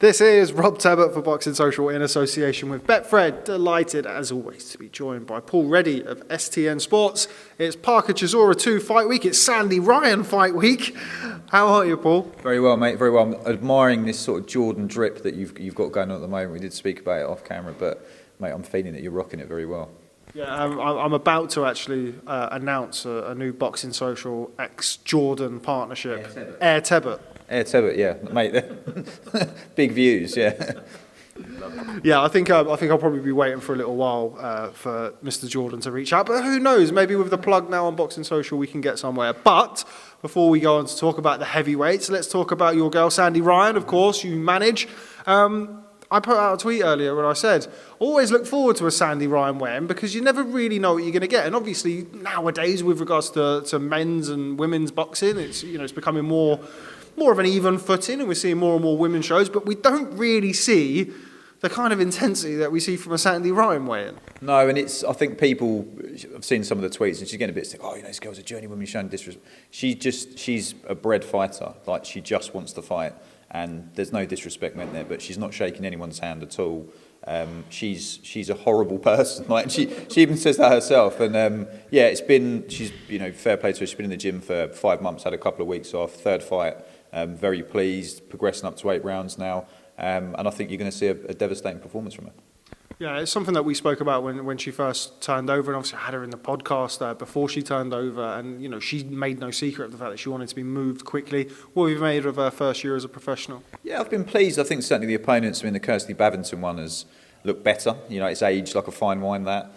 This is Rob Tebbutt for Boxing Social in association with Betfred. Delighted, as always, to be joined by Paul Reddy of STN Sports. It's Parker-Chisora 2 fight week. It's Sandy Ryan fight week. How are you, Paul? Very well, mate. Very well. I'm admiring this sort of Jordan drip that you've got going on at the moment. We did speak about it off camera, but, mate, I'm feeling that you're rocking it very well. Yeah, I'm about to actually announce a new Boxing Social ex-Jordan partnership. Air Tebbutt. Air Tebbutt, yeah, mate. Big views, yeah. Yeah, I think I'll probably be waiting for a little while for Mr. Jordan to reach out. But who knows? Maybe with the plug now on Boxing Social, we can get somewhere. But before we go on to talk about the heavyweights, let's talk about your girl Sandy Ryan. Of course, you manage. I put out a tweet earlier where I said, always look forward to a Sandy Ryan weigh-in because you never really know what you're going to get. And obviously nowadays, with regards to men's and women's boxing, it's becoming more of an even footing, and we're seeing more and more women's shows, but we don't really see the kind of intensity that we see from a Sandy Ryan weigh-in. No, and I think people, I've seen some of the tweets, and she's getting a bit sick. Oh, this girl's a journeywoman, showing disrespect. She's a bred fighter. Like, she just wants to fight, and there's no disrespect meant there, but she's not shaking anyone's hand at all. She's a horrible person. Like, she even says that herself. And she's fair play to her. She's been in the gym for 5 months, had a couple of weeks off, third fight. Very pleased, progressing up to 8 rounds now, and I think you're going to see a devastating performance from her. Yeah, it's something that we spoke about when she first turned over, and obviously I had her in the podcast before she turned over, and she made no secret of the fact that she wanted to be moved quickly. What have you made of her first year as a professional? Yeah, I've been pleased. I think certainly the opponents, the Kirsty Bavington one has looked better. It's aged like a fine wine, that.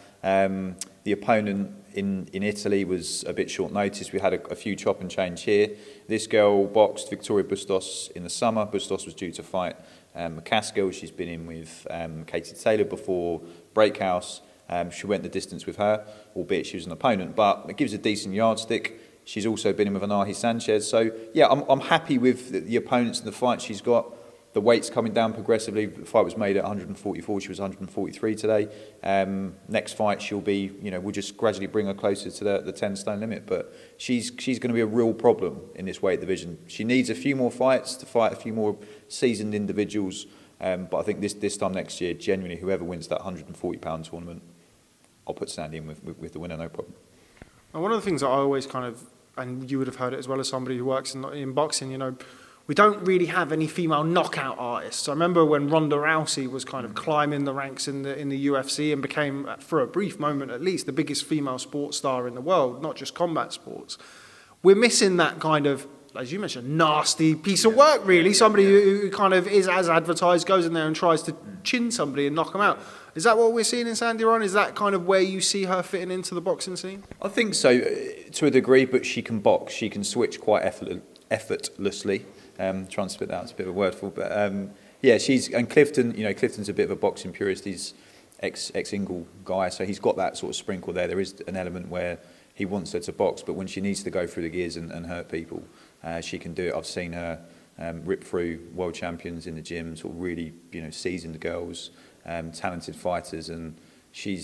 The opponent in Italy was a bit short notice. We had a few chop and change here. This girl boxed Victoria Bustos in the summer. Bustos was due to fight McCaskill. She's been in with Katie Taylor before Breakhouse. She went the distance with her, albeit she was an opponent, but it gives a decent yardstick. She's also been in with Anahi Sanchez. So, yeah, I'm happy with the opponents and the fight she's got. The weight's coming down progressively. The fight was made at 144. She was 143 today. Next fight, she'll be, we'll just gradually bring her closer to the 10-stone limit. But she's going to be a real problem in this weight division. She needs a few more fights to fight a few more seasoned individuals. But I think this time next year, genuinely, whoever wins that 140-pound tournament, I'll put Sandy in with the winner, no problem. And one of the things that I always and you would have heard it as well as somebody who works in boxing, we don't really have any female knockout artists. I remember when Ronda Rousey was kind of climbing the ranks in the UFC and became, for a brief moment at least, the biggest female sports star in the world, not just combat sports. We're missing that kind of, as you mentioned, nasty piece of work, really. Somebody who kind of is as advertised, goes in there and tries to chin somebody and knock them out. Is that what we're seeing in Sandy Ryan? Is that kind of where you see her fitting into the boxing scene? I think so, to a degree, but she can box. She can switch quite effortlessly. Trying to spit that out, it's a bit of a wordful, but Clifton. Clifton's a bit of a boxing purist. He's ex-Ingle guy, so he's got that sort of sprinkle there. There is an element where he wants her to box, but when she needs to go through the gears and hurt people, she can do it. I've seen her rip through world champions in the gym, sort of really seasoned girls, talented fighters, and she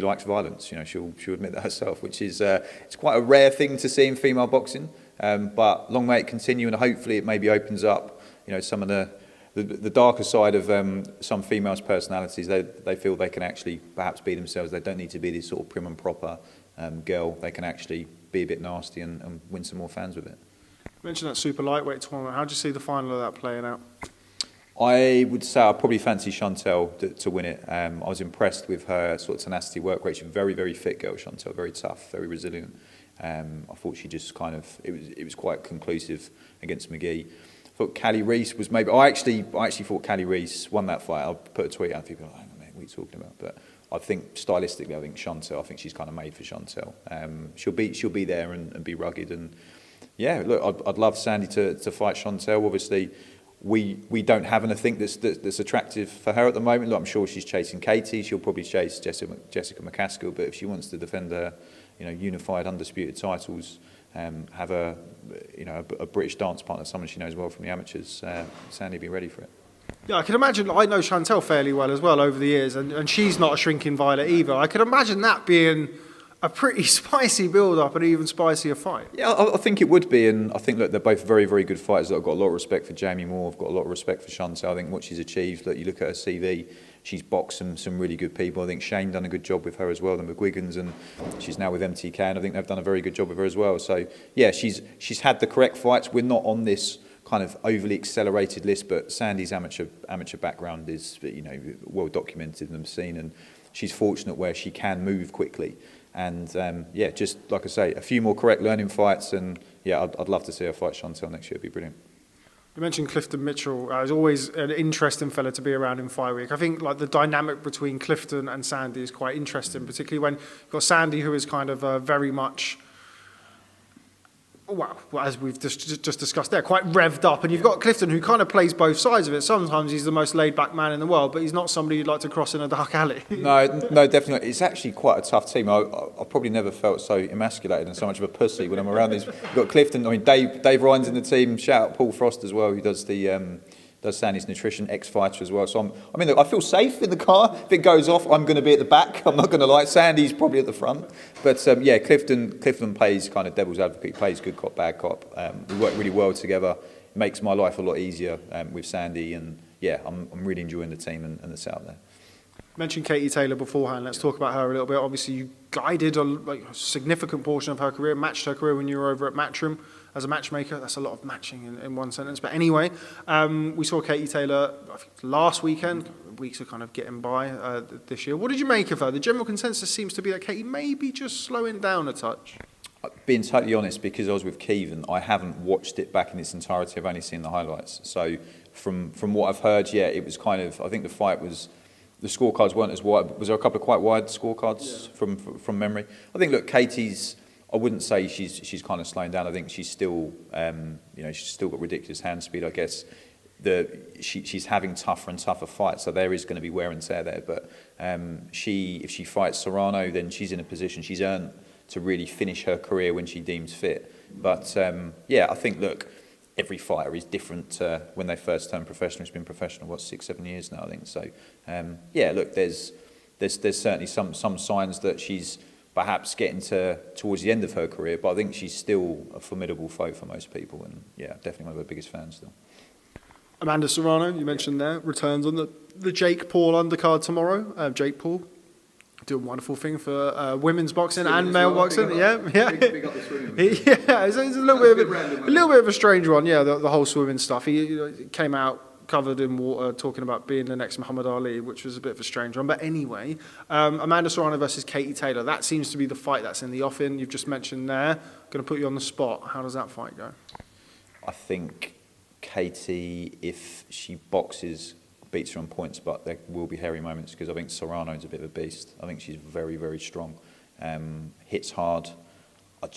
likes violence. She'll admit that herself, which is it's quite a rare thing to see in female boxing. But long may it continue, and hopefully it maybe opens up, some of the darker side of some females' personalities. They feel they can actually perhaps be themselves. They don't need to be this sort of prim and proper girl. They can actually be a bit nasty and win some more fans with it. You mentioned that super lightweight tournament. How do you see the final of that playing out? I would say I probably fancy Chantel to win it. I was impressed with her sort of tenacity, work rate. She's a very, very fit girl, Chantel, very tough, very resilient. I thought she just it was quite conclusive against McGee. I thought Callie Reese was maybe. I actually thought Callie Reese won that fight. I'll put a tweet out. People are like, hang on, mate, what are you talking about? But I think stylistically, Chantel. I think she's kind of made for Chantel. She'll be there and be rugged. And yeah, look, I'd love Sandy to fight Chantel. Obviously, we don't have anything that's attractive for her at the moment. Look, I'm sure she's chasing Katie. She'll probably chase Jessica McCaskill. But if she wants to defend her, unified undisputed titles, have a British dance partner, someone she knows well from the amateurs, Sandy be ready for it. Yeah, I can imagine. I know Chantel fairly well as well over the years, and she's not a shrinking violet either. I can imagine that being a pretty spicy build-up and even spicier fight. Yeah, I think it would be, and I think look, they're both very, very good fighters. I've got a lot of respect for Jamie Moore. I've got a lot of respect for Chantel. I think what she's achieved. Look, you look at her CV. She's boxed some really good people. I think Shane done a good job with her as well, the McGuigans, and she's now with MTK, and I think they've done a very good job with her as well. So yeah, she's had the correct fights. We're not on this kind of overly accelerated list, but Sandy's amateur background is, you know, well documented and seen, and she's fortunate where she can move quickly. And yeah, just like I say, a few more correct learning fights, and yeah, I'd love to see her fight Chantel next year. It'd be brilliant. You mentioned Clifton Mitchell. He's always an interesting fella to be around in fight week. I think like the dynamic between Clifton and Sandy is quite interesting, particularly when you've got Sandy, who is kind of very much, well, as we've just discussed there, quite revved up. And you've got Clifton, who kind of plays both sides of it. Sometimes he's the most laid-back man in the world, but he's not somebody you'd like to cross in a dark alley. No, definitely not. It's actually quite a tough team. I probably never felt so emasculated and so much of a pussy when I'm around these. You've got Clifton, I mean, Dave Ryan's in the team. Shout out Paul Frost as well, who does does Sandy's nutrition, ex-fighter as well. So look, I feel safe in the car. If it goes off, I'm going to be at the back. I'm not going to lie. Sandy's probably at the front. But yeah, Clifton plays kind of devil's advocate. He plays good cop, bad cop. We work really well together. It makes my life a lot easier with Sandy. And yeah, I'm really enjoying the team and the setup there. Mentioned Katie Taylor beforehand. Let's talk about her a little bit. Obviously, you guided a significant portion of her career, matched her career when you were over at Matchroom as a matchmaker. That's a lot of matching in one sentence. But anyway, we saw Katie Taylor, I think, last weekend. Weeks are kind of getting by this year. What did you make of her? The general consensus seems to be that Katie may be just slowing down a touch. Being totally honest, because I was with Keevan, I haven't watched it back in its entirety. I've only seen the highlights. So from what I've heard, yeah, it was kind of, I think the fight was, the scorecards weren't as wide. Was there a couple of quite wide scorecards from memory? I think, look, Katie's, I wouldn't say she's kind of slowing down. I think she's still, she's still got ridiculous hand speed. I guess she's having tougher and tougher fights, so there is going to be wear and tear there. But if she fights Serrano, then she's in a position she's earned to really finish her career when she deems fit. But yeah, I think, look, every fighter is different when they first turn professional. It's been professional, 6-7 years now, I think. So yeah, look, there's certainly some signs that she's perhaps getting towards the end of her career, but I think she's still a formidable foe for most people, and yeah, definitely one of her biggest fans still. Amanda Serrano, you mentioned there, returns on the Jake Paul undercard tomorrow. Jake Paul doing a wonderful thing for women's boxing and male boxing. Big up the swimming. Yeah, it's a little bit of a strange one. Yeah, the whole swimming stuff. He came out covered in water, talking about being the next Muhammad Ali, which was a bit of a strange one. But anyway, Amanda Serrano versus Katie Taylor. That seems to be the fight that's in the offing. You've just mentioned there. Going to put you on the spot. How does that fight go? I think Katie, if she boxes, beats her on points, but there will be hairy moments because I think Serrano is a bit of a beast. I think she's very, very strong. Hits hard. I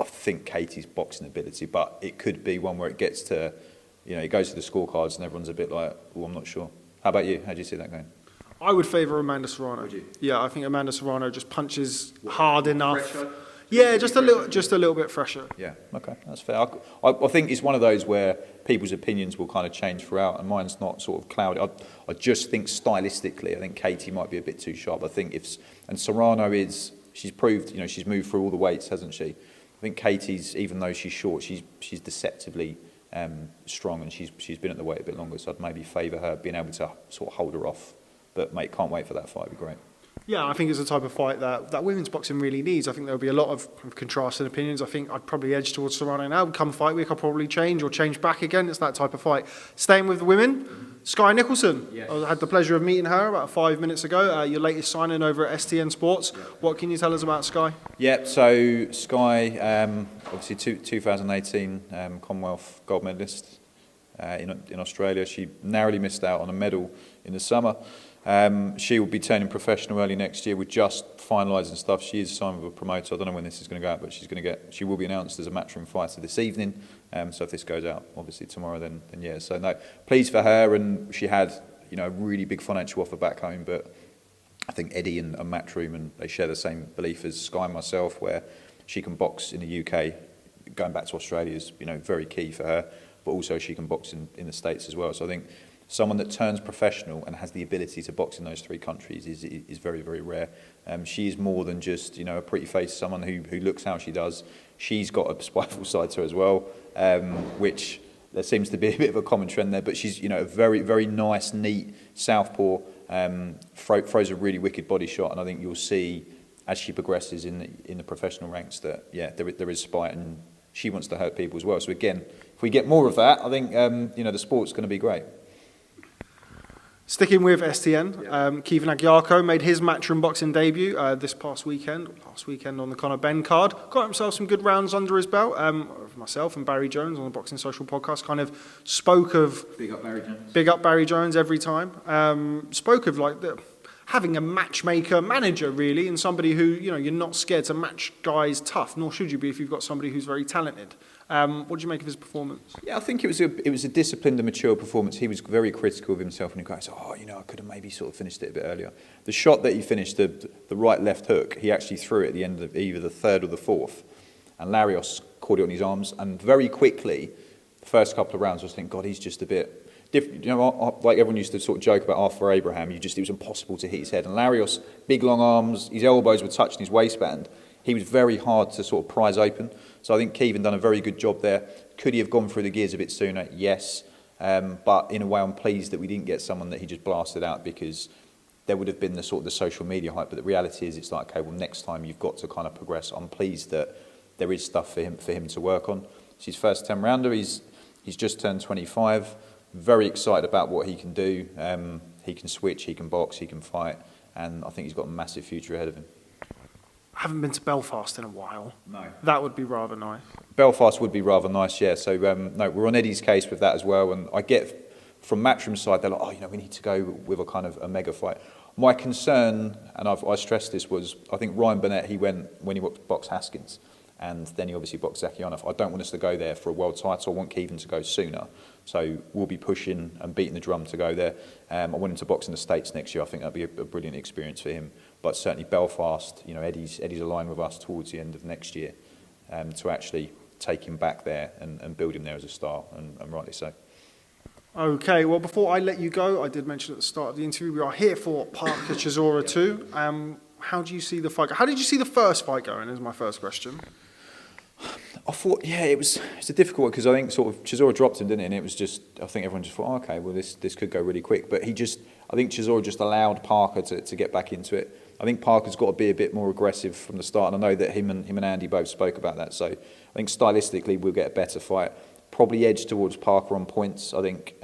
think Katie's boxing ability, but it could be one where it gets to, it goes to the scorecards and everyone's a bit like, oh, I'm not sure. How about you? How do you see that going? I would favour Amanda Serrano. Would you? Yeah, I think Amanda Serrano just punches hard enough. Fresher? Yeah, just a little bit fresher. Yeah, okay, that's fair. I think it's one of those where people's opinions will kind of change throughout, and mine's not sort of clouded. I just think stylistically, I think Katie might be a bit too sharp. I think and Serrano she's proved, she's moved through all the weights, hasn't she? I think Katie's, even though she's short, she's deceptively strong, and she's been at the weight a bit longer, so I'd maybe favour her being able to sort of hold her off. But mate, can't wait for that fight. It'd be great. Yeah, I think it's the type of fight that women's boxing really needs. I think there'll be a lot of contrasting opinions. I think I'd probably edge towards Serrano now. Come fight week, I'll probably change back again. It's that type of fight. Staying with the women, Skye Nicolson. Yes. I had the pleasure of meeting her about 5 minutes ago. Your latest signing over at STN Sports. Yep. What can you tell us about Skye? Yeah, so Skye, obviously 2018 Commonwealth gold medalist in Australia. She narrowly missed out on a medal in the summer. She will be turning professional early next year. We're just finalising stuff. She is signed with a promoter. I don't know when this is going to go out, but she will be announced as a matchroom fighter this evening. So if this goes out, obviously tomorrow, then yeah. So no, pleased for her. And she had, a really big financial offer back home. But I think Eddie and Matchroom, and they share the same belief as Skye and myself, where she can box in the UK. Going back to Australia is, very key for her. But also she can box in the States as well. So I think someone that turns professional and has the ability to box in those 3 countries is very, very rare. She's more than just, a pretty face, someone who looks how she does. She's got a spiteful side to her as well, which there seems to be a bit of a common trend there, but she's, a very, very nice, neat southpaw, throws a really wicked body shot, and I think you'll see as she progresses in the professional ranks that, there is spite, and she wants to hurt people as well. So again, if we get more of that, I think, the sport's going to be great. Sticking with STN, Kevin Agyarko made his matchroom boxing debut this last weekend on the Conor Benn card. Got himself some good rounds under his belt. Myself and Barry Jones on the Boxing Social podcast kind of spoke of... Big up Barry Jones. Big up Barry Jones every time. Spoke of having a matchmaker manager, really, and somebody who, you're not scared to match guys tough, nor should you be if you've got somebody who's very talented. What do you make of his performance? Yeah, I think it was a disciplined and mature performance. He was very critical of himself, and he goes, I could have maybe sort of finished it a bit earlier. The shot that he finished, the right-left hook, he actually threw it at the end of either the 3rd or the 4th, and Larios caught it on his arms, and very quickly, the first couple of rounds, I was thinking, God, he's just a bit different. Like everyone used to sort of joke about Arthur Abraham, it was impossible to hit his head, and Larios, big long arms, his elbows were touching his waistband. He was very hard to sort of prise open. So I think Kevin done a very good job there. Could he have gone through the gears a bit sooner? Yes. But in a way, I'm pleased that we didn't get someone that he just blasted out, because there would have been the sort of the social media hype. But the reality is, it's like, okay, well, next time you've got to kind of progress. I'm pleased that there is stuff for him to work on. It's his first 10 rounder. He's just turned 25. Very excited about what he can do. He can switch, he can box, he can fight, and I think he's got a massive future ahead of him. I haven't been to Belfast in a while. No. That would be rather nice. Belfast would be rather nice, yeah. So, no, we're on Eddie's case with that as well. And I get from Matchroom's side, they're like, we need to go with a kind of a mega fight. My concern, and I stressed this, was I think Ryan Burnett, he went when he boxed Haskins. And then he obviously boxed Zakyanov. I don't want us to go there for a world title. I want Kevin to go sooner. So we'll be pushing and beating the drum to go there. I want him to box in the States next year. I think that'd be a brilliant experience for him. But certainly Belfast, Eddie's aligned with us towards the end of next year to actually take him back there and build him there as a star, and rightly so. Okay, well, before I let you go, I did mention at the start of the interview, we are here for Parker-Chisora 2. How do you see the fight? How did you see the first fight going, is my first question. I thought, it's a difficult one, because I think sort of Chisora dropped him, didn't he? And it was just, I think everyone just thought, okay, well, this could go really quick. But I think Chisora just allowed Parker to get back into it. I think Parker's got to be a bit more aggressive from the start, and I know that him and Andy both spoke about that. So I think stylistically we'll get a better fight. Probably edge towards Parker on points, I think.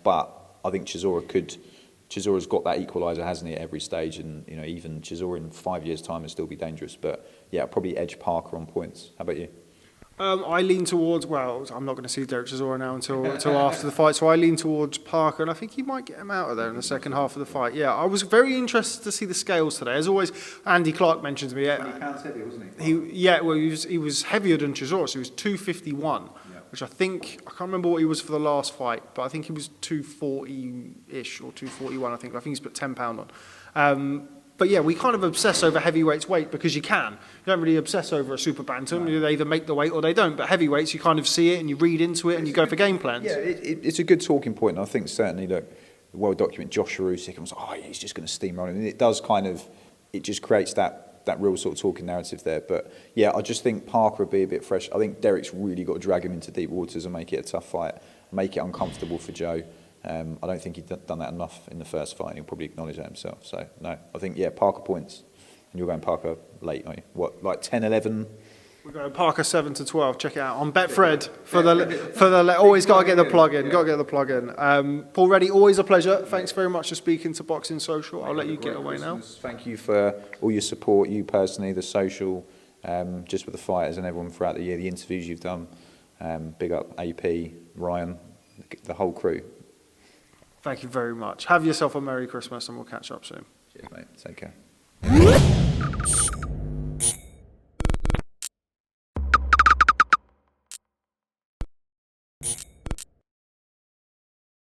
But I think Chisora's got that equaliser, hasn't he, at every stage, and even Chisora in 5 years' time will still be dangerous. But yeah, probably edge Parker on points. How about you? I lean towards, I'm not going to see Derek Chisora now until after the fight, so I lean towards Parker, and I think he might get him out of there in the second half of the fight. Yeah, I was very interested to see the scales today. As always, Andy Clark mentioned to me. 20 pounds heavy, wasn't he? He was heavier than Chisora, so he was 251, which I can't remember what he was for the last fight, but I think he was 240-ish or 241, I think. I think he's put £10 on. But yeah, we kind of obsess over heavyweights weight because you can. You don't really obsess over a super bantam. No. They either make the weight or they don't. But heavyweights, you kind of see it and you read into it and you go for game plans. Yeah, it's a good talking point. And I think certainly, look, the well-documented Joshua Usyk was, he's just going to steamroll him. And it does it just creates that real sort of talking narrative there. But yeah, I just think Parker would be a bit fresh. I think Derek's really got to drag him into deep waters and make it a tough fight, make it uncomfortable for Joe. I don't think he'd done that enough in the first fight, and he'll probably acknowledge that himself. So, no, I think, Parker points. And you're going Parker late, aren't you? What, like 10, 11? We're going Parker 7 to 12. Check it out on Betfred for the always got to get the plug in. Got to get the plug in. Paul Reddy, always a pleasure. Thanks very much for speaking to Boxing Social. I'll let you get away now. Thank you for all your support, you personally, the social, just with the fighters and everyone throughout the year, the interviews you've done. Big up AP, Ryan, the whole crew. Thank you very much. Have yourself a Merry Christmas and we'll catch up soon. Cheers, mate. Take care.